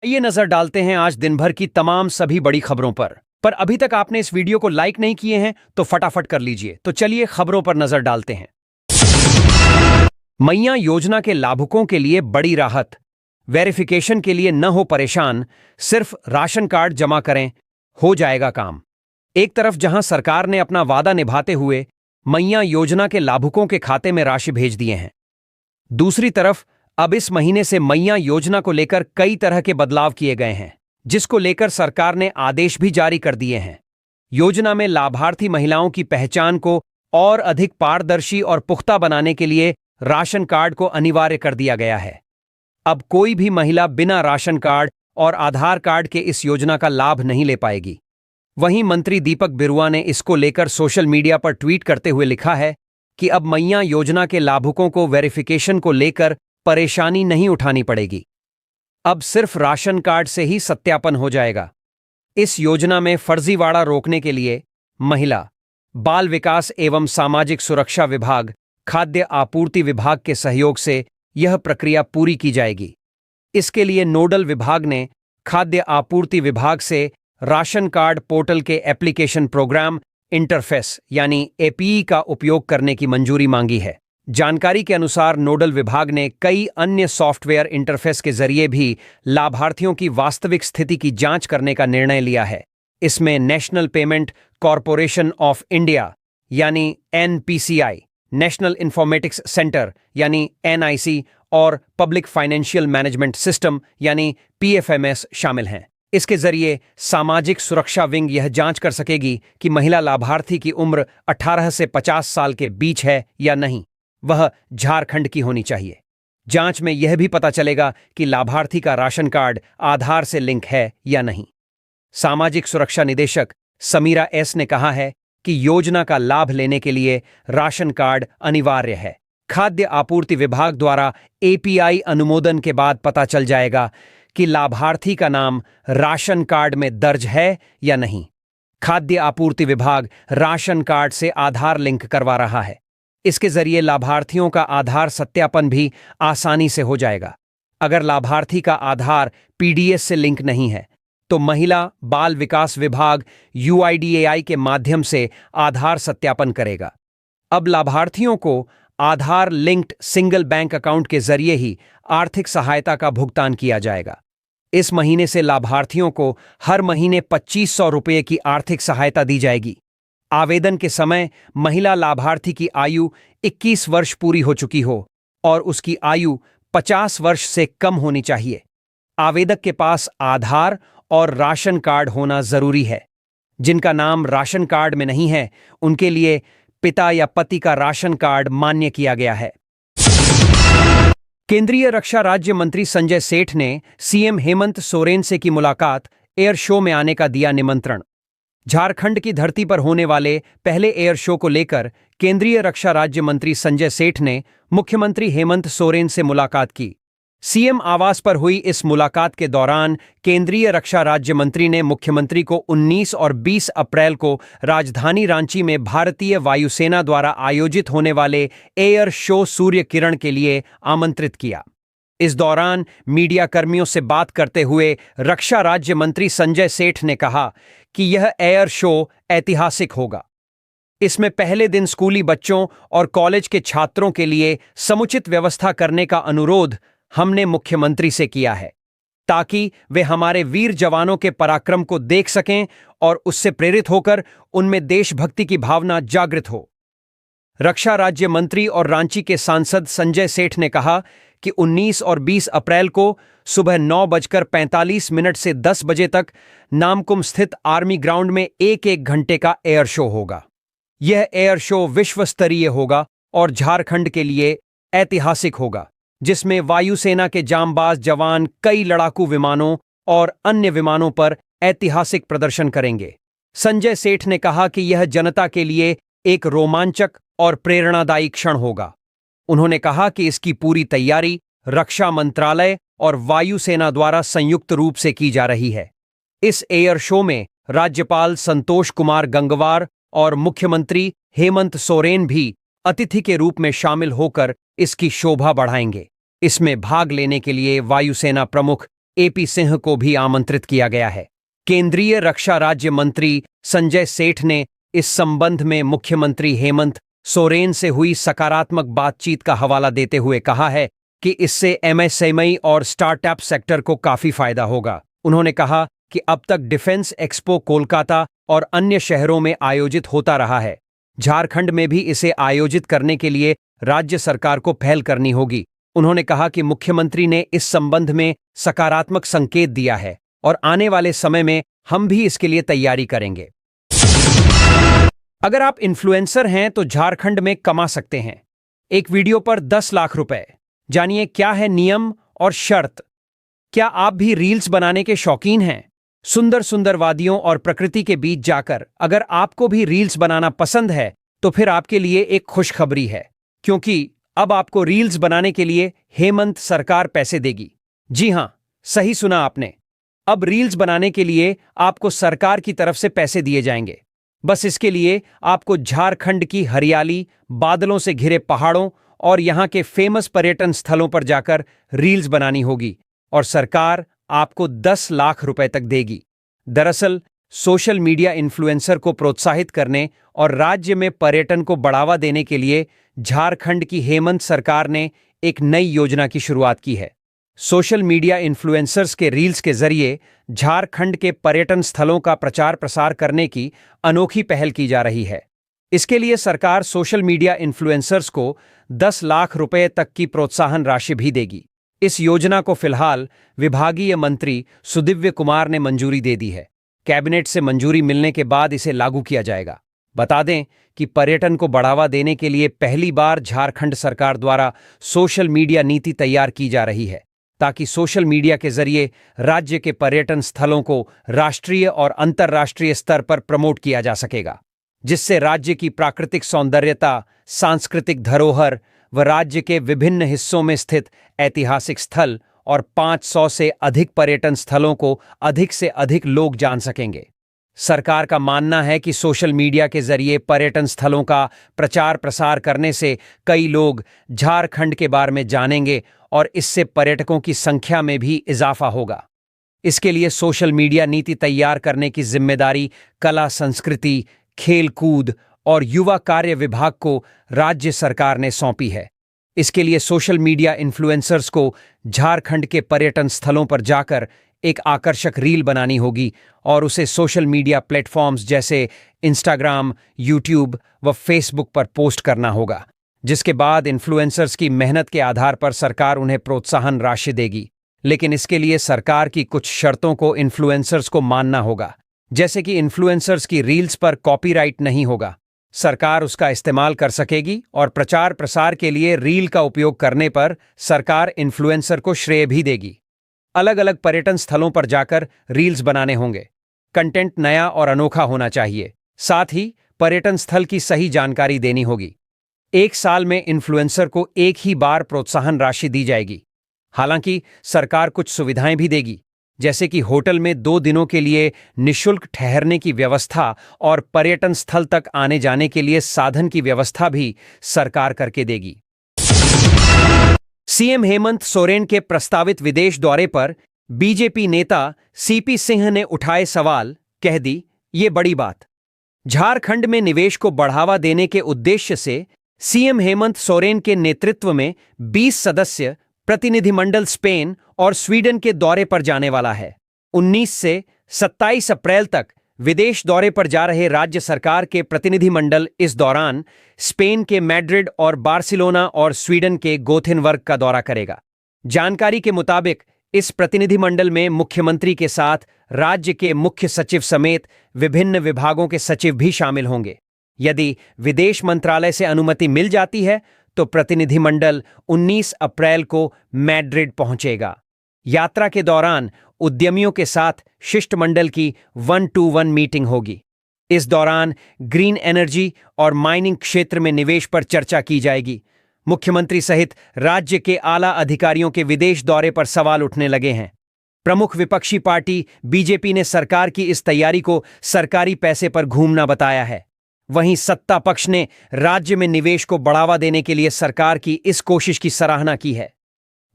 ये नजर डालते हैं आज दिन भर की तमाम सभी बड़ी खबरों पर अभी तक आपने इस वीडियो को लाइक नहीं किए हैं तो फटाफट कर लीजिए। तो चलिए खबरों पर नजर डालते हैं। मैया योजना के लाभुकों के लिए बड़ी राहत। वेरिफिकेशन के लिए न हो परेशान, सिर्फ राशन कार्ड जमा करें, हो जाएगा काम। एक तरफ जहां सरकार ने अपना वादा निभाते हुए मैया योजना के लाभुकों के खाते में राशि भेज दिए हैं, दूसरी तरफ अब इस महीने से मैया योजना को लेकर कई तरह के बदलाव किए गए हैं, जिसको लेकर सरकार ने आदेश भी जारी कर दिए हैं। योजना में लाभार्थी महिलाओं की पहचान को और अधिक पारदर्शी और पुख्ता बनाने के लिए राशन कार्ड को अनिवार्य कर दिया गया है। अब कोई भी महिला बिना राशन कार्ड और आधार कार्ड के इस योजना का लाभ नहीं ले पाएगी। वहीं मंत्री दीपक बिरुआ ने इसको लेकर सोशल मीडिया पर ट्वीट करते हुए लिखा है कि अब मैया योजना के लाभुकों को वेरिफिकेशन को लेकर परेशानी नहीं उठानी पड़ेगी। अब सिर्फ राशन कार्ड से ही सत्यापन हो जाएगा। इस योजना में फर्जीवाड़ा रोकने के लिए महिला, बाल विकास एवं सामाजिक सुरक्षा विभाग, खाद्य आपूर्ति विभाग के सहयोग से यह प्रक्रिया पूरी की जाएगी। इसके लिए नोडल विभाग ने खाद्य आपूर्ति विभाग से राशन कार्ड पोर्टल के एप्लीकेशन प्रोग्राम इंटरफेस यानी एपीई का उपयोग करने की मंजूरी मांगी है। जानकारी के अनुसार नोडल विभाग ने कई अन्य सॉफ्टवेयर इंटरफेस के जरिए भी लाभार्थियों की वास्तविक स्थिति की जांच करने का निर्णय लिया है। इसमें national payment corporation of India यानी एनपीसीआई, नेशनल इन्फॉर्मेटिक्स सेंटर यानी एनआईसी और पब्लिक फाइनेंशियल मैनेजमेंट सिस्टम यानी पीएफएमएस शामिल हैं। इसके जरिए सामाजिक सुरक्षा विंग यह जांच कर सकेगी कि महिला लाभार्थी की उम्र 18 से 50 साल के बीच है या नहीं। वह झारखंड की होनी चाहिए। जांच में यह भी पता चलेगा कि लाभार्थी का राशन कार्ड आधार से लिंक है या नहीं। सामाजिक सुरक्षा निदेशक समीरा एस ने कहा है कि योजना का लाभ लेने के लिए राशन कार्ड अनिवार्य है। खाद्य आपूर्ति विभाग द्वारा एपीआई अनुमोदन के बाद पता चल जाएगा कि लाभार्थी का नाम राशन कार्ड में दर्ज है या नहीं। खाद्य आपूर्ति विभाग राशन कार्ड से आधार लिंक करवा रहा है। इसके जरिए लाभार्थियों का आधार सत्यापन भी आसानी से हो जाएगा। अगर लाभार्थी का आधार पीडीएस से लिंक नहीं है तो महिला बाल विकास विभाग यूआईडीएआई के माध्यम से आधार सत्यापन करेगा। अब लाभार्थियों को आधार लिंक्ड सिंगल बैंक अकाउंट के जरिए ही आर्थिक सहायता का भुगतान किया जाएगा। इस महीने से लाभार्थियों को हर महीने 2500 रुपये की आर्थिक सहायता दी जाएगी। आवेदन के समय महिला लाभार्थी की आयु 21 वर्ष पूरी हो चुकी हो और उसकी आयु 50 वर्ष से कम होनी चाहिए। आवेदक के पास आधार और राशन कार्ड होना जरूरी है। जिनका नाम राशन कार्ड में नहीं है उनके लिए पिता या पति का राशन कार्ड मान्य किया गया है। केंद्रीय रक्षा राज्य मंत्री संजय सेठ ने सीएम हेमंत सोरेन से की मुलाकात, एयर शो में आने का दिया निमंत्रण। झारखंड की धरती पर होने वाले पहले एयर शो को लेकर केंद्रीय रक्षा राज्य मंत्री संजय सेठ ने मुख्यमंत्री हेमंत सोरेन से मुलाकात की। सीएम आवास पर हुई इस मुलाकात के दौरान केंद्रीय रक्षा राज्य मंत्री ने मुख्यमंत्री को 19 और 20 अप्रैल को राजधानी रांची में भारतीय वायुसेना द्वारा आयोजित होने वाले एयर शो सूर्य किरण के लिए आमंत्रित किया। इस दौरान मीडिया कर्मियों से बात करते हुए रक्षा राज्य मंत्री संजय सेठ ने कहा कि यह एयर शो ऐतिहासिक होगा। इसमें पहले दिन स्कूली बच्चों और कॉलेज के छात्रों के लिए समुचित व्यवस्था करने का अनुरोध हमने मुख्यमंत्री से किया है, ताकि वे हमारे वीर जवानों के पराक्रम को देख सकें और उससे प्रेरित होकर उनमें देशभक्ति की भावना जागृत हो। रक्षा राज्य मंत्री और रांची के सांसद संजय सेठ ने कहा कि 19 और 20 अप्रैल को सुबह 9:45 से 10 बजे तक नामकुम स्थित आर्मी ग्राउंड में एक घंटे का एयर शो होगा। यह एयर शो विश्व स्तरीय होगा और झारखंड के लिए ऐतिहासिक होगा, जिसमें वायुसेना के जांबाज जवान कई लड़ाकू विमानों और अन्य विमानों पर ऐतिहासिक प्रदर्शन करेंगे। संजय सेठ ने कहा कि यह जनता के लिए एक रोमांचक और प्रेरणादायी क्षण होगा। उन्होंने कहा कि इसकी पूरी तैयारी रक्षा मंत्रालय और वायुसेना द्वारा संयुक्त रूप से की जा रही है। इस एयर शो में राज्यपाल संतोष कुमार गंगवार और मुख्यमंत्री हेमंत सोरेन भी अतिथि के रूप में शामिल होकर इसकी शोभा बढ़ाएंगे। इसमें भाग लेने के लिए वायुसेना प्रमुख एपी सिंह को भी आमंत्रित किया गया है। केंद्रीय रक्षा राज्य मंत्री संजय सेठ ने इस संबंध में मुख्यमंत्री हेमंत सोरेन से हुई सकारात्मक बातचीत का हवाला देते हुए कहा है कि इससे एमएसएमई और स्टार्टअप सेक्टर को काफी फायदा होगा। उन्होंने कहा कि अब तक डिफेंस एक्सपो कोलकाता और अन्य शहरों में आयोजित होता रहा है। झारखंड में भी इसे आयोजित करने के लिए राज्य सरकार को पहल करनी होगी। उन्होंने कहा कि मुख्यमंत्री ने इस संबंध में सकारात्मक संकेत दिया है और आने वाले समय में हम भी इसके लिए तैयारी करेंगे। अगर आप इन्फ्लुएंसर हैं तो झारखंड में कमा सकते हैं एक वीडियो पर 10 लाख रुपए। जानिए क्या है नियम और शर्त। क्या आप भी रील्स बनाने के शौकीन हैं? सुंदर सुंदर वादियों और प्रकृति के बीच जाकर अगर आपको भी रील्स बनाना पसंद है तो फिर आपके लिए एक खुशखबरी है, क्योंकि अब आपको रील्स बनाने के लिए हेमंत सरकार पैसे देगी। जी हां, सही सुना आपने। अब रील्स बनाने के लिए आपको सरकार की तरफ से पैसे दिए जाएंगे। बस इसके लिए आपको झारखंड की हरियाली, बादलों से घिरे पहाड़ों और यहां के फेमस पर्यटन स्थलों पर जाकर रील्स बनानी होगी और सरकार आपको 10 लाख रुपए तक देगी। दरअसल सोशल मीडिया इन्फ्लुएंसर को प्रोत्साहित करने और राज्य में पर्यटन को बढ़ावा देने के लिए झारखंड की हेमंत सरकार ने एक नई योजना की शुरुआत की है। सोशल मीडिया इन्फ्लुएंसर्स के रील्स के जरिए झारखंड के पर्यटन स्थलों का प्रचार प्रसार करने की अनोखी पहल की जा रही है। इसके लिए सरकार सोशल मीडिया इन्फ्लुएंसर्स को 10 लाख रुपए तक की प्रोत्साहन राशि भी देगी। इस योजना को फिलहाल विभागीय मंत्री सुदिव्य कुमार ने मंजूरी दे दी है। कैबिनेट से मंजूरी मिलने के बाद इसे लागू किया जाएगा। बता दें कि पर्यटन को बढ़ावा देने के लिए पहली बार झारखंड सरकार द्वारा सोशल मीडिया नीति तैयार की जा रही है, ताकि सोशल मीडिया के जरिए राज्य के पर्यटन स्थलों को राष्ट्रीय और अंतर्राष्ट्रीय स्तर पर प्रमोट किया जा सकेगा, जिससे राज्य की प्राकृतिक सौंदर्यता, सांस्कृतिक धरोहर व राज्य के विभिन्न हिस्सों में स्थित ऐतिहासिक स्थल और 500 से अधिक पर्यटन स्थलों को अधिक से अधिक लोग जान सकेंगे। सरकार का मानना है कि सोशल मीडिया के जरिए पर्यटन स्थलों का प्रचार प्रसार करने से कई लोग झारखंड के बारे में जानेंगे और इससे पर्यटकों की संख्या में भी इजाफा होगा। इसके लिए सोशल मीडिया नीति तैयार करने की जिम्मेदारी कला, संस्कृति, खेल-कूद और युवा कार्य विभाग को राज्य सरकार ने सौंपी है। इसके लिए सोशल मीडिया इन्फ्लुएंसर्स को झारखंड के पर्यटन स्थलों पर जाकर एक आकर्षक रील बनानी होगी और उसे सोशल मीडिया प्लेटफॉर्म्स जैसे इंस्टाग्राम, यूट्यूब व फेसबुक पर पोस्ट करना होगा, जिसके बाद इन्फ्लुएंसर्स की मेहनत के आधार पर सरकार उन्हें प्रोत्साहन राशि देगी। लेकिन इसके लिए सरकार की कुछ शर्तों को इन्फ्लुएंसर्स को मानना होगा, जैसे कि इन्फ्लुएंसर्स की रील्स पर कॉपीराइट नहीं होगा, सरकार उसका इस्तेमाल कर सकेगी और प्रचार प्रसार के लिए रील का उपयोग करने पर सरकार इन्फ्लुएंसर को श्रेय भी देगी। अलग अलग पर्यटन स्थलों पर जाकर रील्स बनाने होंगे। कंटेंट नया और अनोखा होना चाहिए। साथ ही पर्यटन स्थल की सही जानकारी देनी होगी। 1 साल में इन्फ्लुएंसर को एक ही बार प्रोत्साहन राशि दी जाएगी। हालांकि सरकार कुछ सुविधाएं भी देगी, जैसे कि होटल में 2 दिनों के लिए निःशुल्क ठहरने की व्यवस्था और पर्यटन स्थल तक आने जाने के लिए साधन की व्यवस्था भी सरकार करके देगी। सीएम हेमंत सोरेन के प्रस्तावित विदेश दौरे पर बीजेपी नेता सीपी सिंह ने उठाए सवाल, कह दी ये बड़ी बात। झारखंड में निवेश को बढ़ावा देने के उद्देश्य से सीएम हेमंत सोरेन के नेतृत्व में 20 सदस्य प्रतिनिधिमंडल स्पेन और स्वीडन के दौरे पर जाने वाला है। 19 से 27 अप्रैल तक विदेश दौरे पर जा रहे राज्य सरकार के प्रतिनिधिमंडल इस दौरान स्पेन के मैड्रिड और बार्सिलोना और स्वीडन के गोथेनबर्ग का दौरा करेगा। जानकारी के मुताबिक इस प्रतिनिधिमंडल में मुख्यमंत्री के साथ राज्य के मुख्य सचिव समेत विभिन्न विभागों के सचिव भी शामिल होंगे। यदि विदेश मंत्रालय से अनुमति मिल जाती है तो प्रतिनिधिमंडल 19 अप्रैल को मैड्रिड पहुंचेगा। यात्रा के दौरान उद्यमियों के साथ शिष्टमंडल की 1-to-1 मीटिंग होगी। इस दौरान ग्रीन एनर्जी और माइनिंग क्षेत्र में निवेश पर चर्चा की जाएगी। मुख्यमंत्री सहित राज्य के आला अधिकारियों के विदेश दौरे पर सवाल उठने लगे हैं। प्रमुख विपक्षी पार्टी बीजेपी ने सरकार की इस तैयारी को सरकारी पैसे पर घूमना बताया है। वहीं सत्ता पक्ष ने राज्य में निवेश को बढ़ावा देने के लिए सरकार की इस कोशिश की सराहना की है।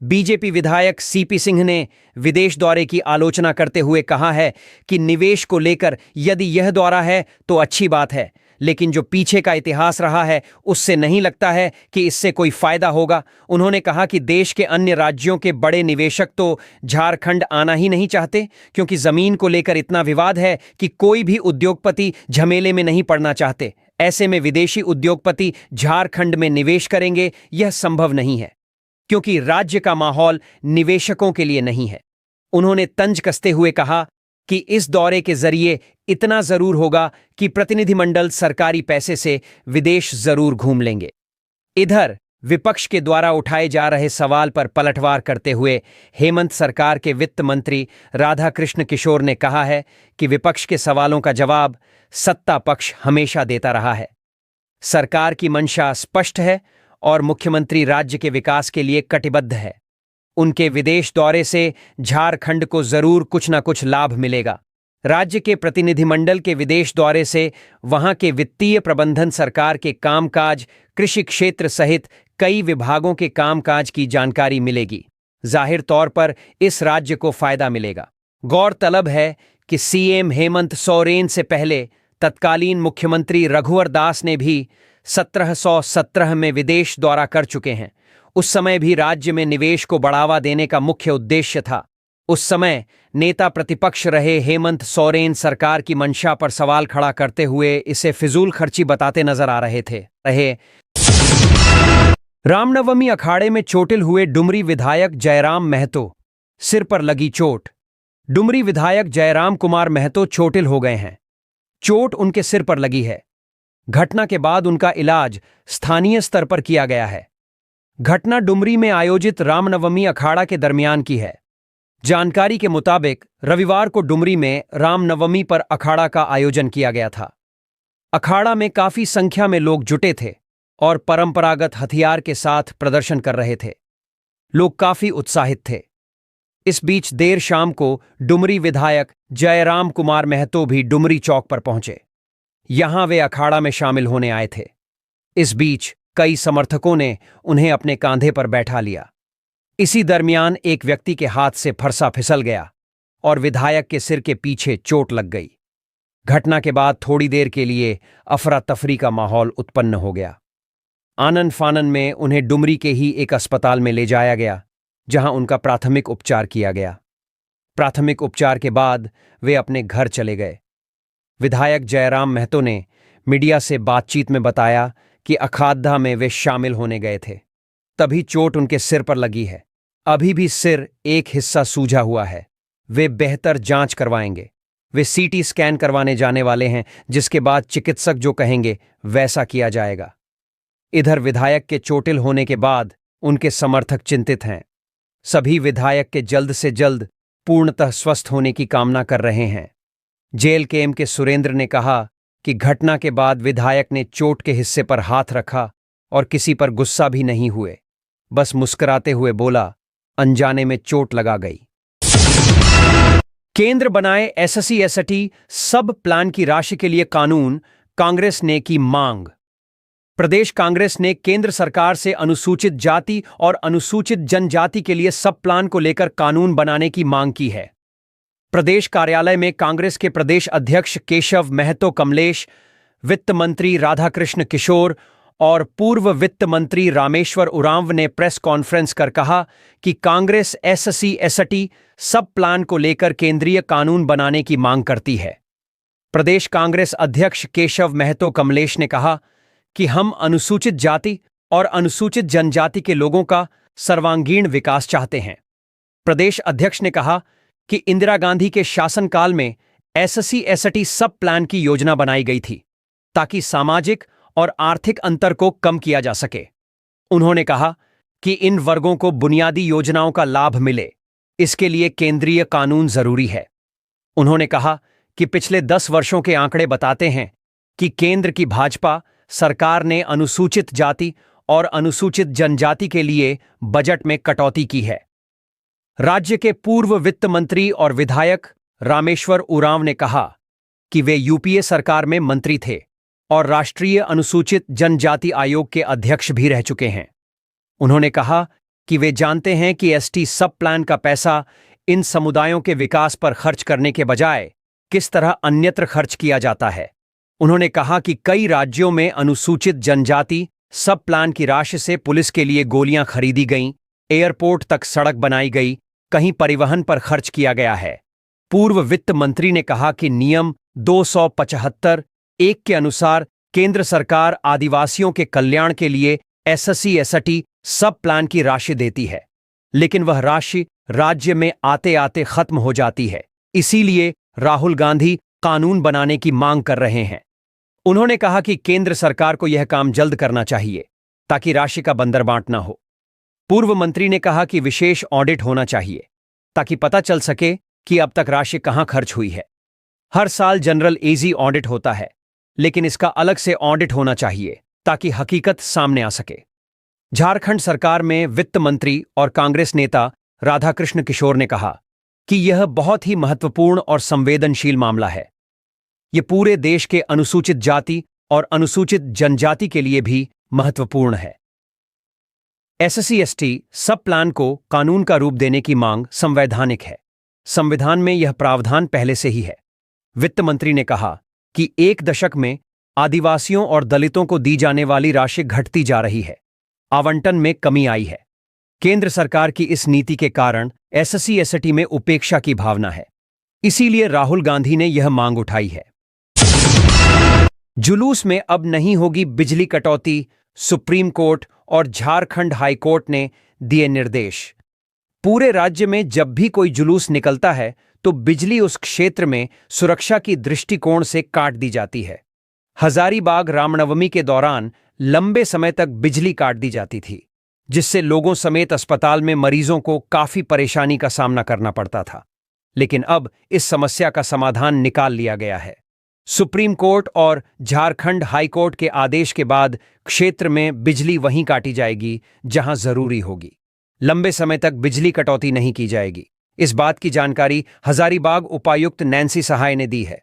बीजेपी विधायक सीपी सिंह ने विदेश दौरे की आलोचना करते हुए कहा है कि निवेश को लेकर यदि यह दौरा है तो अच्छी बात है, लेकिन जो पीछे का इतिहास रहा है उससे नहीं लगता है कि इससे कोई फायदा होगा। उन्होंने कहा कि देश के अन्य राज्यों के बड़े निवेशक तो झारखंड आना ही नहीं चाहते, क्योंकि जमीन को लेकर इतना विवाद है कि कोई भी उद्योगपति झमेले में नहीं पड़ना चाहते। ऐसे में विदेशी उद्योगपति झारखंड में निवेश करेंगे यह संभव नहीं है, क्योंकि राज्य का माहौल निवेशकों के लिए नहीं है। उन्होंने तंज कसते हुए कहा कि इस दौरे के जरिए इतना जरूर होगा कि प्रतिनिधिमंडल सरकारी पैसे से विदेश जरूर घूम लेंगे। इधर विपक्ष के द्वारा उठाए जा रहे सवाल पर पलटवार करते हुए हेमंत सरकार के वित्त मंत्री राधाकृष्ण किशोर ने कहा है कि विपक्ष के सवालों का जवाब सत्ता पक्ष हमेशा देता रहा है। सरकार की मंशा स्पष्ट है और मुख्यमंत्री राज्य के विकास के लिए कटिबद्ध है। उनके विदेश दौरे से झारखंड को जरूर कुछ न कुछ लाभ मिलेगा। राज्य के प्रतिनिधिमंडल के विदेश दौरे से वहां के वित्तीय प्रबंधन, सरकार के कामकाज, कृषि क्षेत्र सहित कई विभागों के कामकाज की जानकारी मिलेगी। जाहिर तौर पर इस राज्य को फायदा मिलेगा। गौरतलब है कि सीएम हेमंत सोरेन से पहले तत्कालीन मुख्यमंत्री रघुवर दास ने भी 1717 में विदेश दौरा कर चुके हैं। उस समय भी राज्य में निवेश को बढ़ावा देने का मुख्य उद्देश्य था। उस समय नेता प्रतिपक्ष रहे हेमंत सोरेन सरकार की मंशा पर सवाल खड़ा करते हुए इसे फिजूल खर्ची बताते नजर आ रहे थे। रामनवमी अखाड़े में चोटिल हुए डुमरी विधायक जयराम महतो, सिर पर लगी चोट। डुमरी विधायक जयराम कुमार महतो चोटिल हो गए हैं। चोट उनके सिर पर लगी है। घटना के बाद उनका इलाज स्थानीय स्तर पर किया गया है। घटना डुमरी में आयोजित रामनवमी अखाड़ा के दरमियान की है। जानकारी के मुताबिक रविवार को डुमरी में रामनवमी पर अखाड़ा का आयोजन किया गया था। अखाड़ा में काफी संख्या में लोग जुटे थे और परंपरागत हथियार के साथ प्रदर्शन कर रहे थे। लोग काफी उत्साहित थे। इस बीच देर शाम को डुमरी विधायक जयराम कुमार महतो भी डुमरी चौक पर पहुंचे। यहां वे अखाड़ा में शामिल होने आए थे। इस बीच कई समर्थकों ने उन्हें अपने कांधे पर बैठा लिया। इसी दरमियान एक व्यक्ति के हाथ से फरसा फिसल गया और विधायक के सिर के पीछे चोट लग गई। घटना के बाद थोड़ी देर के लिए अफरा तफरी का माहौल उत्पन्न हो गया। आनन फानन में उन्हें डुमरी के ही एक अस्पताल में ले जाया गया, जहां उनका प्राथमिक उपचार किया गया। प्राथमिक उपचार के बाद वे अपने घर चले गए। विधायक जयराम महतो ने मीडिया से बातचीत में बताया कि अखाड़ा में वे शामिल होने गए थे, तभी चोट उनके सिर पर लगी है। अभी भी सिर एक हिस्सा सूजा हुआ है। वे बेहतर जांच करवाएंगे। वे सीटी स्कैन करवाने जाने वाले हैं, जिसके बाद चिकित्सक जो कहेंगे वैसा किया जाएगा। इधर विधायक के चोटिल होने के बाद उनके समर्थक चिंतित हैं। सभी विधायक के जल्द से जल्द पूर्णतः स्वस्थ होने की कामना कर रहे हैं। जेल के एम के सुरेंद्र ने कहा कि घटना के बाद विधायक ने चोट के हिस्से पर हाथ रखा और किसी पर गुस्सा भी नहीं हुए, बस मुस्कुराते हुए बोला, अनजाने में चोट लगा गई। केंद्र बनाए एसएससी एसटी सब प्लान की राशि के लिए कानून, कांग्रेस ने की मांग। प्रदेश कांग्रेस ने केंद्र सरकार से अनुसूचित जाति और अनुसूचित जनजाति के लिए सब प्लान को लेकर कानून बनाने की मांग की है। प्रदेश कार्यालय में कांग्रेस के प्रदेश अध्यक्ष केशव महतो कमलेश, वित्त मंत्री राधाकृष्ण किशोर और पूर्व वित्त मंत्री रामेश्वर उरांव ने प्रेस कॉन्फ्रेंस कर कहा कि कांग्रेस एससी एसटी सब प्लान को लेकर केंद्रीय कानून बनाने की मांग करती है। प्रदेश कांग्रेस अध्यक्ष केशव महतो कमलेश ने कहा कि हम अनुसूचित जाति और अनुसूचित जनजाति के लोगों का सर्वांगीण विकास चाहते हैं। प्रदेश अध्यक्ष ने कहा कि इंदिरा गांधी के शासनकाल में एससी एसटी सब प्लान की योजना बनाई गई थी ताकि सामाजिक और आर्थिक अंतर को कम किया जा सके। उन्होंने कहा कि इन वर्गों को बुनियादी योजनाओं का लाभ मिले, इसके लिए केंद्रीय कानून जरूरी है। उन्होंने कहा कि पिछले 10 वर्षों के आंकड़े बताते हैं कि केंद्र की भाजपा सरकार ने अनुसूचित जाति और अनुसूचित जनजाति के लिए बजट में कटौती की है। राज्य के पूर्व वित्त मंत्री और विधायक रामेश्वर उरांव ने कहा कि वे यूपीए सरकार में मंत्री थे और राष्ट्रीय अनुसूचित जनजाति आयोग के अध्यक्ष भी रह चुके हैं। उन्होंने कहा कि वे जानते हैं कि एसटी सब प्लान का पैसा इन समुदायों के विकास पर खर्च करने के बजाय किस तरह अन्यत्र खर्च किया जाता है। उन्होंने कहा कि कई राज्यों में अनुसूचित जनजाति सब प्लान की राशि से पुलिस के लिए गोलियां खरीदी गईं, एयरपोर्ट तक सड़क बनाई गई, कहीं परिवहन पर खर्च किया गया है। पूर्व वित्त मंत्री ने कहा कि नियम 275(1) के अनुसार केंद्र सरकार आदिवासियों के कल्याण के लिए एससी एसटी सब प्लान की राशि देती है, लेकिन वह राशि राज्य में आते आते खत्म हो जाती है। इसीलिए राहुल गांधी कानून बनाने की मांग कर रहे हैं। उन्होंने कहा कि केंद्र सरकार को यह काम जल्द करना चाहिए ताकि राशि का बंदरबांट न हो। पूर्व मंत्री ने कहा कि विशेष ऑडिट होना चाहिए ताकि पता चल सके कि अब तक राशि कहां खर्च हुई है। हर साल जनरल एजी ऑडिट होता है, लेकिन इसका अलग से ऑडिट होना चाहिए ताकि हकीकत सामने आ सके। झारखंड सरकार में वित्त मंत्री और कांग्रेस नेता राधाकृष्ण किशोर ने कहा कि यह बहुत ही महत्वपूर्ण और संवेदनशील मामला है। यह पूरे देश के अनुसूचित जाति और अनुसूचित जनजाति के लिए भी महत्वपूर्ण है। एससी एसटी सब प्लान को कानून का रूप देने की मांग संवैधानिक है। संविधान में यह प्रावधान पहले से ही है। वित्त मंत्री ने कहा कि एक दशक में आदिवासियों और दलितों को दी जाने वाली राशि घटती जा रही है, आवंटन में कमी आई है। केंद्र सरकार की इस नीति के कारण एससी एसटी में उपेक्षा की भावना है। इसीलिए राहुल गांधी ने यह मांग उठाई है। जुलूस में अब नहीं होगी बिजली कटौती, सुप्रीम कोर्ट और झारखंड हाई कोर्ट ने दिए निर्देश। पूरे राज्य में जब भी कोई जुलूस निकलता है तो बिजली उस क्षेत्र में सुरक्षा की दृष्टिकोण से काट दी जाती है। हजारीबाग रामनवमी के दौरान लंबे समय तक बिजली काट दी जाती थी, जिससे लोगों समेत अस्पताल में मरीजों को काफी परेशानी का सामना करना पड़ता था। लेकिन अब इस समस्या का समाधान निकाल लिया गया है। सुप्रीम कोर्ट और झारखंड हाई कोर्ट के आदेश के बाद क्षेत्र में बिजली वहीं काटी जाएगी जहां जरूरी होगी। लंबे समय तक बिजली कटौती नहीं की जाएगी। इस बात की जानकारी हजारीबाग उपायुक्त नैन्सी सहाय ने दी है।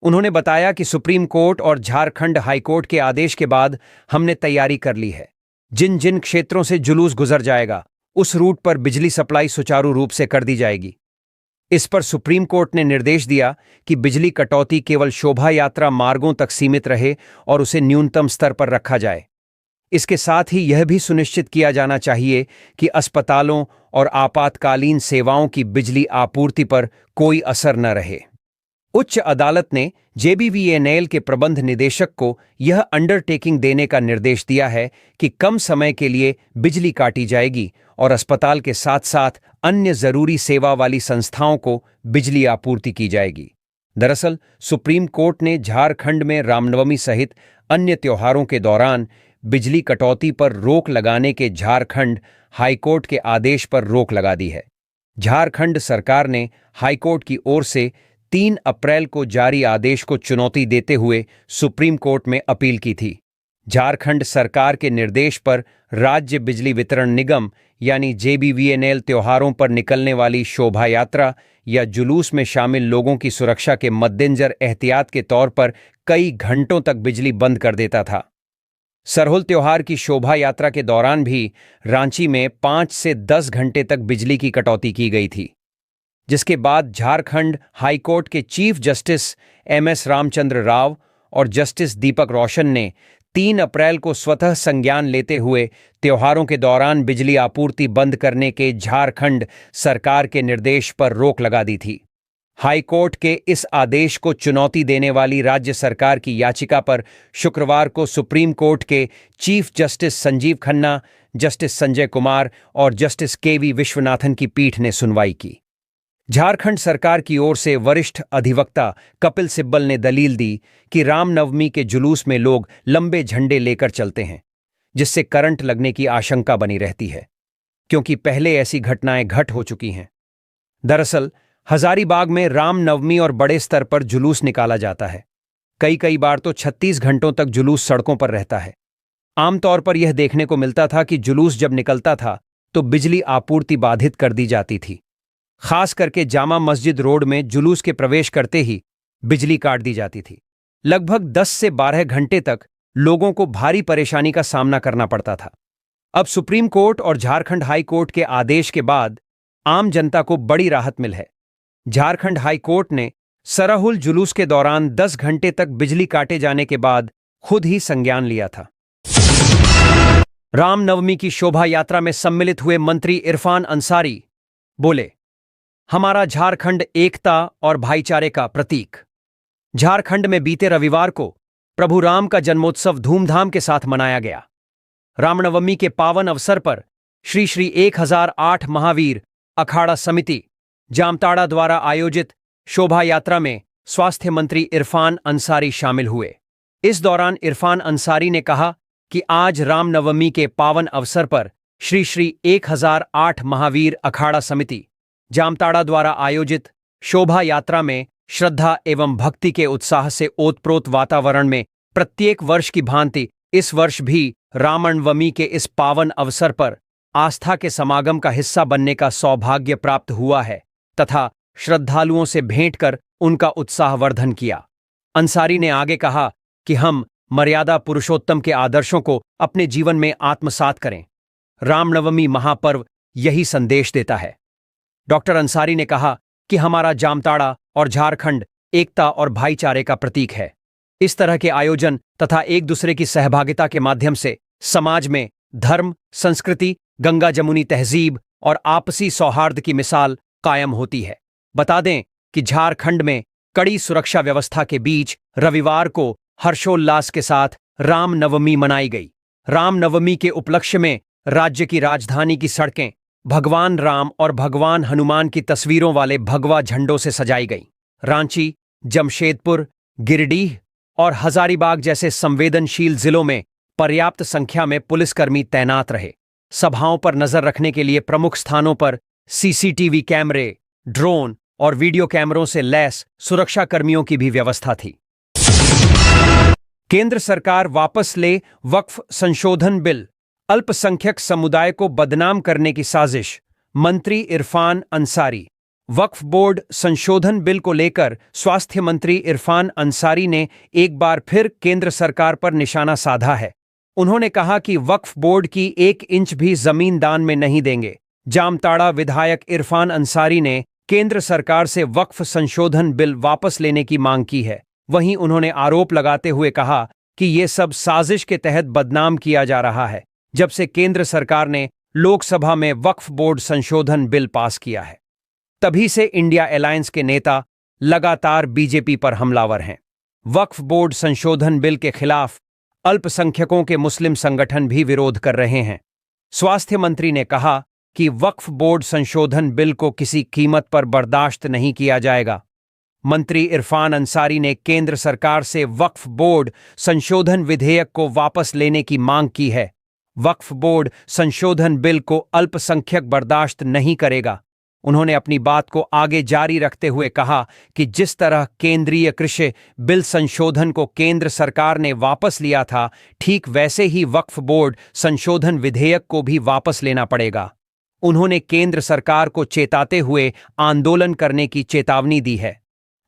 उन्होंने बताया कि सुप्रीम कोर्ट और झारखंड हाई कोर्ट के आदेश के बाद हमने तैयारी कर ली है। जिन जिन क्षेत्रों से जुलूस गुजर जाएगा उस रूट पर बिजली सप्लाई सुचारू रूप से कर दी जाएगी। इस पर सुप्रीम कोर्ट ने निर्देश दिया कि बिजली कटौती केवल शोभा यात्रा मार्गों तक सीमित रहे और उसे न्यूनतम स्तर पर रखा जाए। इसके साथ ही यह भी सुनिश्चित किया जाना चाहिए कि अस्पतालों और आपातकालीन सेवाओं की बिजली आपूर्ति पर कोई असर न रहे। उच्च अदालत ने जेबीवीएनएल के प्रबंध निदेशक को यह अंडरटेकिंग देने का निर्देश दिया है कि कम समय के लिए बिजली काटी जाएगी और अस्पताल के साथ साथ अन्य जरूरी सेवा वाली संस्थाओं को बिजली आपूर्ति की जाएगी। दरअसल सुप्रीम कोर्ट ने झारखंड में रामनवमी सहित अन्य त्योहारों के दौरान बिजली कटौती पर रोक लगाने के झारखंड हाईकोर्ट के आदेश पर रोक लगा दी है। झारखंड सरकार ने हाईकोर्ट की ओर से 3 अप्रैल को जारी आदेश को चुनौती देते हुए सुप्रीम कोर्ट में अपील की थी। झारखंड सरकार के निर्देश पर राज्य बिजली वितरण निगम यानी जेबीवीएनएल त्योहारों पर निकलने वाली शोभा यात्रा या जुलूस में शामिल लोगों की सुरक्षा के मद्देनजर एहतियात के तौर पर कई घंटों तक बिजली बंद कर देता था। सरहुल त्योहार की शोभा यात्रा के दौरान भी रांची में 5 से 10 घंटे तक बिजली की कटौती की गई थी, जिसके बाद झारखंड हाईकोर्ट के chief justice MS Ramchandra Rao और जस्टिस दीपक रोशन ने 3 अप्रैल को स्वतः संज्ञान लेते हुए त्योहारों के दौरान बिजली आपूर्ति बंद करने के झारखंड सरकार के निर्देश पर रोक लगा दी थी। हाईकोर्ट के इस आदेश को चुनौती देने वाली राज्य सरकार की याचिका पर शुक्रवार को सुप्रीम कोर्ट के chief justice Sanjeev Khanna, justice Sanjay Kumar और जस्टिस केवी विश्वनाथन की पीठ ने सुनवाई की। झारखंड सरकार की ओर से वरिष्ठ अधिवक्ता कपिल सिब्बल ने दलील दी कि रामनवमी के जुलूस में लोग लंबे झंडे लेकर चलते हैं, जिससे करंट लगने की आशंका बनी रहती है, क्योंकि पहले ऐसी घटनाएं घट हो चुकी हैं। दरअसल हजारीबाग में रामनवमी और बड़े स्तर पर जुलूस निकाला जाता है। कई बार तो 36 घंटों तक जुलूस सड़कों पर रहता है। आमतौर पर यह देखने को मिलता था कि जुलूस जब निकलता था तो बिजली आपूर्ति बाधित कर दी जाती थी। खास करके जामा मस्जिद रोड में जुलूस के प्रवेश करते ही बिजली काट दी जाती थी। लगभग 10 से 12 घंटे तक लोगों को भारी परेशानी का सामना करना पड़ता था। अब सुप्रीम कोर्ट और झारखंड हाई कोर्ट के आदेश के बाद आम जनता को बड़ी राहत मिल है। झारखंड हाई कोर्ट ने सरहुल जुलूस के दौरान 10 घंटे तक बिजली काटे जाने के बाद खुद ही संज्ञान लिया था। रामनवमी की शोभा यात्रा में सम्मिलित हुए मंत्री इरफान अंसारी बोले, हमारा झारखंड एकता और भाईचारे का प्रतीक। झारखंड में बीते रविवार को प्रभु राम का जन्मोत्सव धूमधाम के साथ मनाया गया। रामनवमी के पावन अवसर पर श्री श्री 1008 महावीर अखाड़ा समिति जामताड़ा द्वारा आयोजित शोभा यात्रा में स्वास्थ्य मंत्री इरफान अंसारी शामिल हुए। इस दौरान इरफान अंसारी ने कहा कि आज रामनवमी के पावन अवसर पर श्री श्री 1008 महावीर अखाड़ा समिति जामताड़ा द्वारा आयोजित शोभा यात्रा में श्रद्धा एवं भक्ति के उत्साह से ओतप्रोत वातावरण में प्रत्येक वर्ष की भांति इस वर्ष भी रामनवमी के इस पावन अवसर पर आस्था के समागम का हिस्सा बनने का सौभाग्य प्राप्त हुआ है तथा श्रद्धालुओं से भेंट कर उनका उत्साहवर्धन किया। अंसारी ने आगे कहा कि हम मर्यादा पुरुषोत्तम के आदर्शों को अपने जीवन में आत्मसात करें। रामनवमी महापर्व यही संदेश देता है। डॉक्टर अंसारी ने कहा कि हमारा जामताड़ा और झारखंड एकता और भाईचारे का प्रतीक है। इस तरह के आयोजन तथा एक दूसरे की सहभागिता के माध्यम से समाज में धर्म, संस्कृति, गंगा जमुनी तहजीब और आपसी सौहार्द की मिसाल कायम होती है। बता दें कि झारखंड में कड़ी सुरक्षा व्यवस्था के बीच रविवार को हर्षोल्लास के साथ रामनवमी मनाई गई। रामनवमी के उपलक्ष्य में राज्य की राजधानी की सड़कें भगवान राम और भगवान हनुमान की तस्वीरों वाले भगवा झंडों से सजाई गईं। रांची, जमशेदपुर, गिरिडीह और हजारीबाग जैसे संवेदनशील जिलों में पर्याप्त संख्या में पुलिसकर्मी तैनात रहे। सभाओं पर नजर रखने के लिए प्रमुख स्थानों पर सीसीटीवी कैमरे, ड्रोन और वीडियो कैमरों से लैस सुरक्षाकर्मियों की भी व्यवस्था थी। केंद्र सरकार वापस ले वक्फ संशोधन बिल, अल्पसंख्यक समुदाय को बदनाम करने की साजिश, मंत्री इरफान अंसारी। वक्फ बोर्ड संशोधन बिल को लेकर स्वास्थ्य मंत्री इरफान अंसारी ने एक बार फिर केंद्र सरकार पर निशाना साधा है। उन्होंने कहा कि वक्फ बोर्ड की 1 इंच भी जमीन दान में नहीं देंगे। जामताड़ा विधायक इरफान अंसारी ने केंद्र सरकार से वक्फ संशोधन बिल वापस लेने की मांग की है। वहीं उन्होंने आरोप लगाते हुए कहा कि ये सब साजिश के तहत बदनाम किया जा रहा है जब से केंद्र सरकार ने लोकसभा में वक्फ बोर्ड संशोधन बिल पास किया है। तभी से इंडिया अलायंस के नेता लगातार बीजेपी पर हमलावर हैं। वक्फ बोर्ड संशोधन बिल के खिलाफ अल्पसंख्यकों के मुस्लिम संगठन भी विरोध कर रहे हैं। स्वास्थ्य मंत्री ने कहा कि वक्फ बोर्ड संशोधन बिल को किसी कीमत पर बर्दाश्त नहीं किया जाएगा। मंत्री इरफान अंसारी ने केंद्र सरकार से वक्फ बोर्ड संशोधन विधेयक को वापस लेने की मांग की है। वक्फ बोर्ड संशोधन बिल को अल्पसंख्यक बर्दाश्त नहीं करेगा। उन्होंने अपनी बात को आगे जारी रखते हुए कहा कि जिस तरह केंद्रीय कृषि बिल संशोधन को केंद्र सरकार ने वापस लिया था, ठीक वैसे ही वक्फ बोर्ड संशोधन विधेयक को भी वापस लेना पड़ेगा। उन्होंने केंद्र सरकार को चेताते हुए आंदोलन करने की चेतावनी दी है।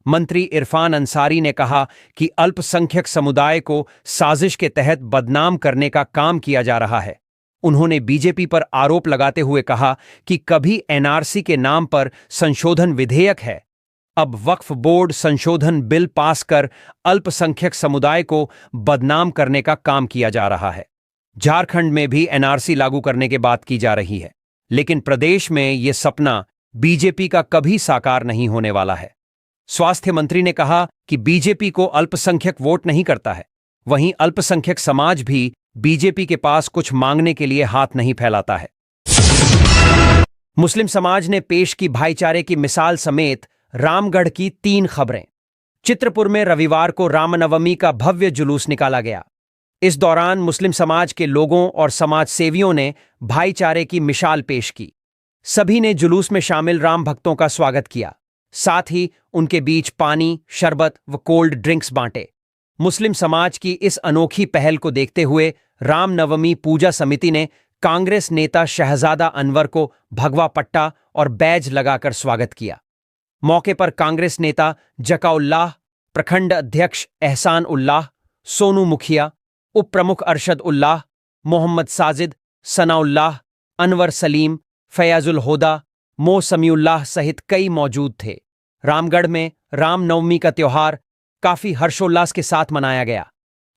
मंत्री इरफान अंसारी ने कहा कि अल्पसंख्यक समुदाय को साजिश के तहत बदनाम करने का काम किया जा रहा है। उन्होंने बीजेपी पर आरोप लगाते हुए कहा कि कभी एनआरसी के नाम पर संशोधन विधेयक है, अब वक्फ बोर्ड संशोधन बिल पास कर अल्पसंख्यक समुदाय को बदनाम करने का काम किया जा रहा है। झारखंड में भी एनआरसी लागू करने की बात की जा रही है, लेकिन प्रदेश में ये सपना बीजेपी का कभी साकार नहीं होने वाला है। स्वास्थ्य मंत्री ने कहा कि बीजेपी को अल्पसंख्यक वोट नहीं करता है, वहीं अल्पसंख्यक समाज भी बीजेपी के पास कुछ मांगने के लिए हाथ नहीं फैलाता है। मुस्लिम समाज ने पेश की भाईचारे की मिसाल समेत रामगढ़ की 3 खबरें। चित्रपुर में रविवार को रामनवमी का भव्य जुलूस निकाला गया। इस दौरान मुस्लिम समाज के लोगों और समाज सेवियों ने भाईचारे की मिसाल पेश की। सभी ने जुलूस में शामिल राम भक्तों का स्वागत किया, साथ ही उनके बीच पानी, शरबत व कोल्ड ड्रिंक्स बांटे। मुस्लिम समाज की इस अनोखी पहल को देखते हुए रामनवमी पूजा समिति ने कांग्रेस नेता शहजादा अनवर को भगवा पट्टा और बैज लगाकर स्वागत किया। मौके पर कांग्रेस नेता जकाउल्लाह, प्रखंड अध्यक्ष एहसान उल्लाह, सोनू मुखिया, उप प्रमुख अरशद उल्लाह, मोहम्मद साजिद, सनाउल्लाह, अनवर सलीम, फयाजुल होदा, मोसमीउल्लाह सहित कई मौजूद थे। रामगढ़ में रामनवमी का त्योहार काफी हर्षोल्लास के साथ मनाया गया।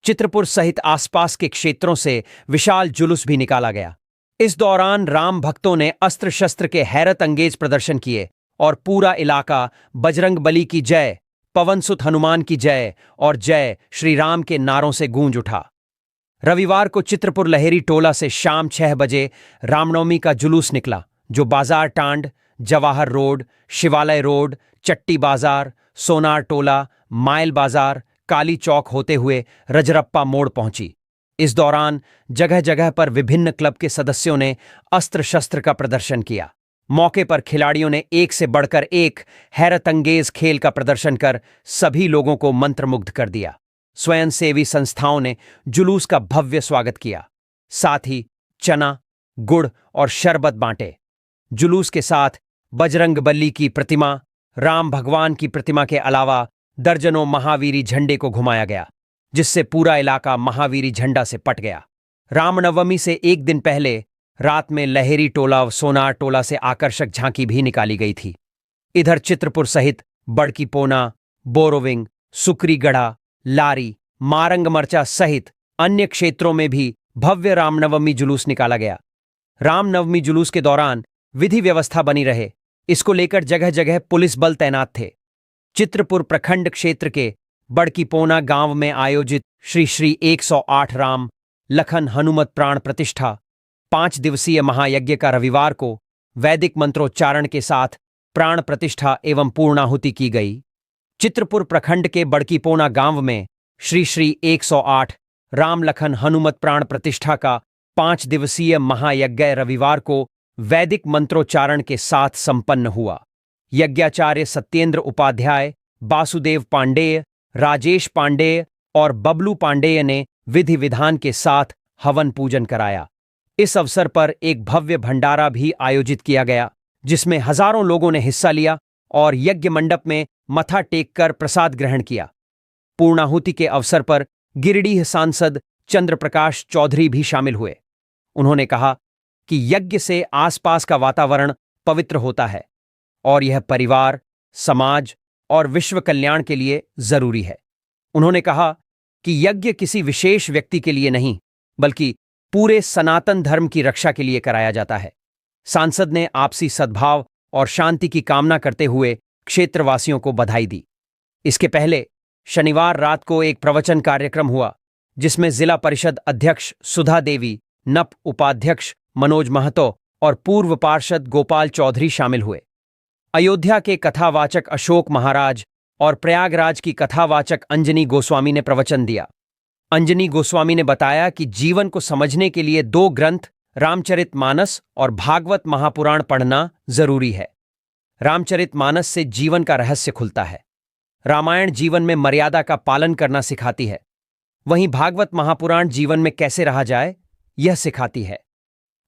चित्रपुर सहित आसपास के क्षेत्रों से विशाल जुलूस भी निकाला गया। इस दौरान राम भक्तों ने अस्त्र शस्त्र के हैरत अंगेज प्रदर्शन किए और पूरा इलाका बजरंग बली की जय, पवनसुत हनुमान की जय और जय श्री राम के नारों से गूंज उठा। रविवार को चित्रपुर लहेरी टोला से शाम 6 बजे रामनवमी का जुलूस निकला, जो बाजार टांड, जवाहर रोड, शिवालय रोड, चट्टी बाजार, सोनार टोला, माइल बाजार, काली चौक होते हुए रजरप्पा मोड़ पहुंची। इस दौरान जगह जगह पर विभिन्न क्लब के सदस्यों ने अस्त्र शस्त्र का प्रदर्शन किया। मौके पर खिलाड़ियों ने एक से बढ़कर एक हैरतअंगेज खेल का प्रदर्शन कर सभी लोगों को मंत्रमुग्ध कर दिया। स्वयंसेवी संस्थाओं ने जुलूस का भव्य स्वागत किया, साथ ही चना, गुड़ और शरबत बांटे। जुलूस के साथ बजरंगबली की प्रतिमा, राम भगवान की प्रतिमा के अलावा दर्जनों महावीरी झंडे को घुमाया गया, जिससे पूरा इलाका महावीरी झंडा से पट गया। रामनवमी से एक दिन पहले रात में लहेरी टोला और सोनार टोला से आकर्षक झांकी भी निकाली गई थी। इधर चित्रपुर सहित बड़की पोना, बोरोविंग, सुकरीगढ़ा, लारी, मारंग मर्चा सहित अन्य क्षेत्रों में भी भव्य रामनवमी जुलूस निकाला गया। रामनवमी जुलूस के दौरान विधि व्यवस्था बनी रहे, इसको लेकर जगह जगह पुलिस बल तैनात थे। चित्रपुर प्रखंड क्षेत्र के बड़की पोना गांव में आयोजित श्री श्री 108 राम लखन हनुमत प्राण प्रतिष्ठा 5 दिवसीय महायज्ञ का रविवार को वैदिक मंत्रोच्चारण के साथ प्राण प्रतिष्ठा एवं पूर्णाहुति की गई। चित्रपुर प्रखंड के बड़की पोना गांव में श्री श्री 108 राम लखन हनुमत प्राण प्रतिष्ठा का 5 दिवसीय महायज्ञ रविवार को वैदिक मंत्रोच्चारण के साथ संपन्न हुआ। यज्ञाचार्य सत्येंद्र उपाध्याय, वासुदेव पांडेय, राजेश पांडेय और बबलू पांडेय ने विधि विधान के साथ हवन पूजन कराया। इस अवसर पर एक भव्य भंडारा भी आयोजित किया गया, जिसमें हजारों लोगों ने हिस्सा लिया और यज्ञ मंडप में मथा टेककर प्रसाद ग्रहण किया। पूर्णाहुति के अवसर पर गिरिडीह सांसद चंद्रप्रकाश चौधरी भी शामिल हुए। उन्होंने कहा कि यज्ञ से आसपास का वातावरण पवित्र होता है और यह परिवार, समाज और विश्व कल्याण के लिए जरूरी है। उन्होंने कहा कि यज्ञ किसी विशेष व्यक्ति के लिए नहीं, बल्कि पूरे सनातन धर्म की रक्षा के लिए कराया जाता है। सांसद ने आपसी सद्भाव और शांति की कामना करते हुए क्षेत्रवासियों को बधाई दी। इसके पहले शनिवार रात को एक प्रवचन कार्यक्रम हुआ, जिसमें जिला परिषद अध्यक्ष सुधा देवी, नप उपाध्यक्ष मनोज महतो और पूर्व पार्षद गोपाल चौधरी शामिल हुए। अयोध्या के कथावाचक अशोक महाराज और प्रयागराज की कथावाचक अंजनी गोस्वामी ने प्रवचन दिया। अंजनी गोस्वामी ने बताया कि जीवन को समझने के लिए 2 ग्रंथ रामचरितमानस और भागवत महापुराण पढ़ना जरूरी है। रामचरितमानस से जीवन का रहस्य खुलता है। रामायण जीवन में मर्यादा का पालन करना सिखाती है, वहीं भागवत महापुराण जीवन में कैसे रहा जाए, यह सिखाती है।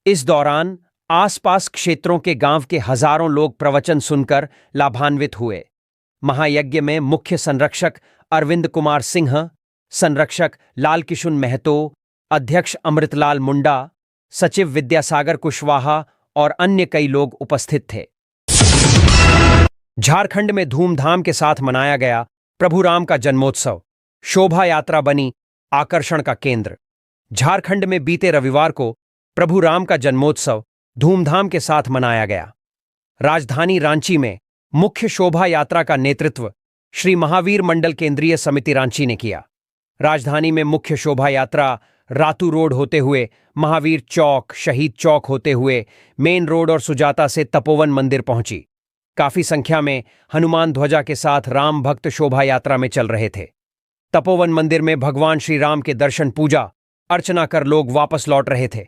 इस दौरान आसपास क्षेत्रों के गांव के हजारों लोग प्रवचन सुनकर लाभान्वित हुए। महायज्ञ में मुख्य संरक्षक अरविंद कुमार सिंह, संरक्षक लालकिशुन महतो, अध्यक्ष अमृतलाल मुंडा, सचिव विद्यासागर कुशवाहा और अन्य कई लोग उपस्थित थे। झारखंड में धूमधाम के साथ मनाया गया प्रभु राम का जन्मोत्सव। शोभा यात्रा बनी आकर्षण का केंद्र। झारखंड में बीते रविवार को प्रभु राम का जन्मोत्सव धूमधाम के साथ मनाया गया। राजधानी रांची में मुख्य शोभा यात्रा का नेतृत्व श्री महावीर मंडल केंद्रीय समिति रांची ने किया। राजधानी में मुख्य शोभा यात्रा रातू रोड होते हुए महावीर चौक, शहीद चौक होते हुए मेन रोड और सुजाता से तपोवन मंदिर पहुंची। काफी संख्या में हनुमान ध्वजा के साथ राम भक्त शोभा यात्रा में चल रहे थे। तपोवन मंदिर में भगवान श्री राम के दर्शन, पूजा अर्चना कर लोग वापस लौट रहे थे।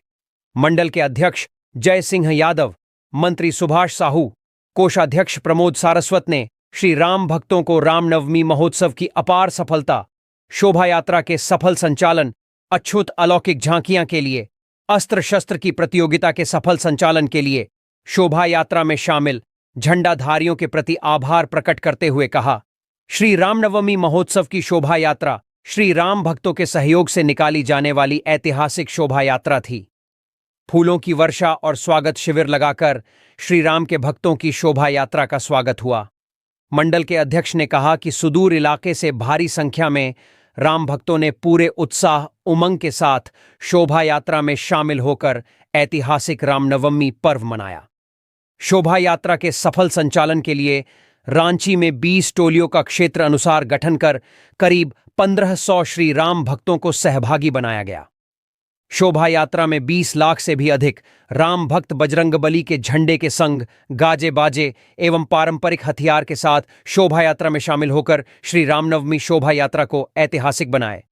मंडल के अध्यक्ष जय सिंह यादव, मंत्री सुभाष साहू, कोषाध्यक्ष प्रमोद सारस्वत ने श्री राम भक्तों को रामनवमी महोत्सव की अपार सफलता, शोभा यात्रा के सफल संचालन, अछूत अलौकिक झांकियां के लिए, अस्त्र शस्त्र की प्रतियोगिता के सफल संचालन के लिए शोभा यात्रा में शामिल झंडाधारियों के प्रति आभार प्रकट करते हुए कहा, श्री रामनवमी महोत्सव की शोभा यात्रा श्री राम भक्तों के सहयोग से निकाली जाने वाली ऐतिहासिक शोभा यात्रा थी। फूलों की वर्षा और स्वागत शिविर लगाकर श्री राम के भक्तों की शोभा यात्रा का स्वागत हुआ। मंडल के अध्यक्ष ने कहा कि सुदूर इलाके से भारी संख्या में राम भक्तों ने पूरे उत्साह उमंग के साथ शोभा यात्रा में शामिल होकर ऐतिहासिक रामनवमी पर्व मनाया। शोभा यात्रा के सफल संचालन के लिए रांची में 20 टोलियों का क्षेत्र अनुसार गठन कर करीब 1500 श्री राम भक्तों को सहभागी बनाया गया। शोभा यात्रा में 20 लाख से भी अधिक राम भक्त बजरंगबली के झंडे के संग गाजे बाजे एवं पारंपरिक हथियार के साथ शोभा यात्रा में शामिल होकर श्री रामनवमी शोभा यात्रा को ऐतिहासिक बनाए।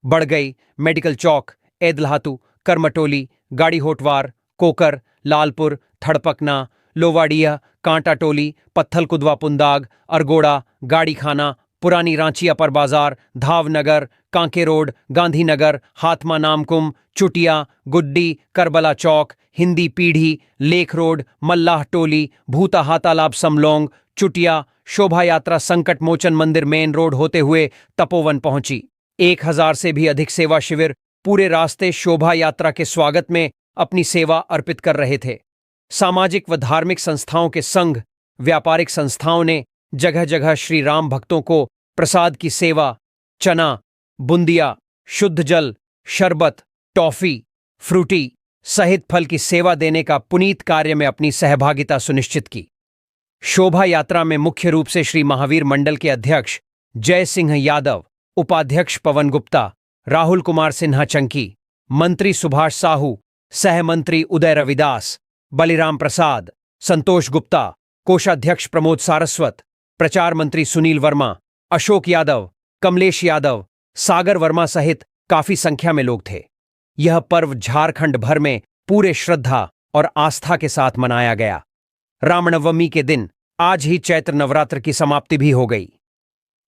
बड़गई, मेडिकल चौक, एदलहातू, करमटोली, गाड़ी होटवार, कोकर, लालपुर, थड़पकना, लोवाडिया, कांटा टोली, पत्थल कुदवा पुंदाग, अरगोड़ा, गाड़ी खाना, पुरानी रांची अपर बाजार, धावनगर, कांके रोड, गांधीनगर, हाथमा नामकुम, चुटिया, गुड्डी, करबला चौक, हिंदी पीढ़ी, लेख रोड, मल्लाह टोली, भूता हातालाब समलोंग, चुटिया, शोभा यात्रा संकट मोचन मंदिर मेन रोड होते हुए तपोवन पहुंची। 1000 से भी अधिक सेवा शिविर पूरे रास्ते शोभा यात्रा के स्वागत में अपनी सेवा अर्पित कर रहे थे। सामाजिक व धार्मिक संस्थाओं के संघ, व्यापारिक संस्थाओं ने जगह जगह श्री राम भक्तों को प्रसाद की सेवा, चना, बुंदिया, शुद्ध जल, शरबत, टॉफी, फ्रूटी सहित फल की सेवा देने का पुनीत कार्य में अपनी सहभागिता सुनिश्चित की। शोभा यात्रा में मुख्य रूप से श्री महावीर मंडल के अध्यक्ष जय सिंह यादव, उपाध्यक्ष पवन गुप्ता, राहुल कुमार सिन्हा चंकी, मंत्री सुभाष साहू, सहमंत्री उदय रविदास, बलिराम प्रसाद, संतोष गुप्ता, कोषाध्यक्ष प्रमोद सारस्वत, प्रचार मंत्री सुनील वर्मा, अशोक यादव, कमलेश यादव, सागर वर्मा सहित काफी संख्या में लोग थे। यह पर्व झारखंड भर में पूरे श्रद्धा और आस्था के साथ मनाया गया। रामनवमी के दिन आज ही चैत्र नवरात्र की समाप्ति भी हो गई।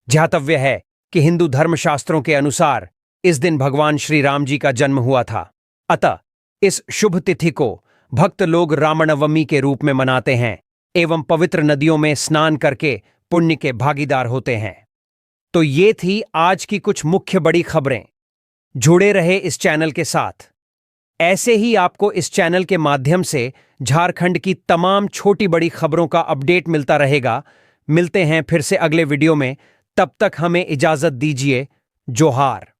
ध्यातव्य है कि हिंदू धर्मशास्त्रों के अनुसार इस दिन भगवान श्री राम जी का जन्म हुआ था। अतः इस शुभ तिथि को भक्त लोग रामनवमी के रूप में मनाते हैं एवं पवित्र नदियों में स्नान करके पुण्य के भागीदार होते हैं। तो ये थी आज की कुछ मुख्य बड़ी खबरें। जुड़े रहे इस चैनल के साथ। ऐसे ही आपको इस चैनल के माध्यम से झारखंड की तमाम छोटी बड़ी खबरों का अपडेट मिलता रहेगा। मिलते हैं फिर से अगले वीडियो में। तब तक हमें इजाजत दीजिए। जोहार।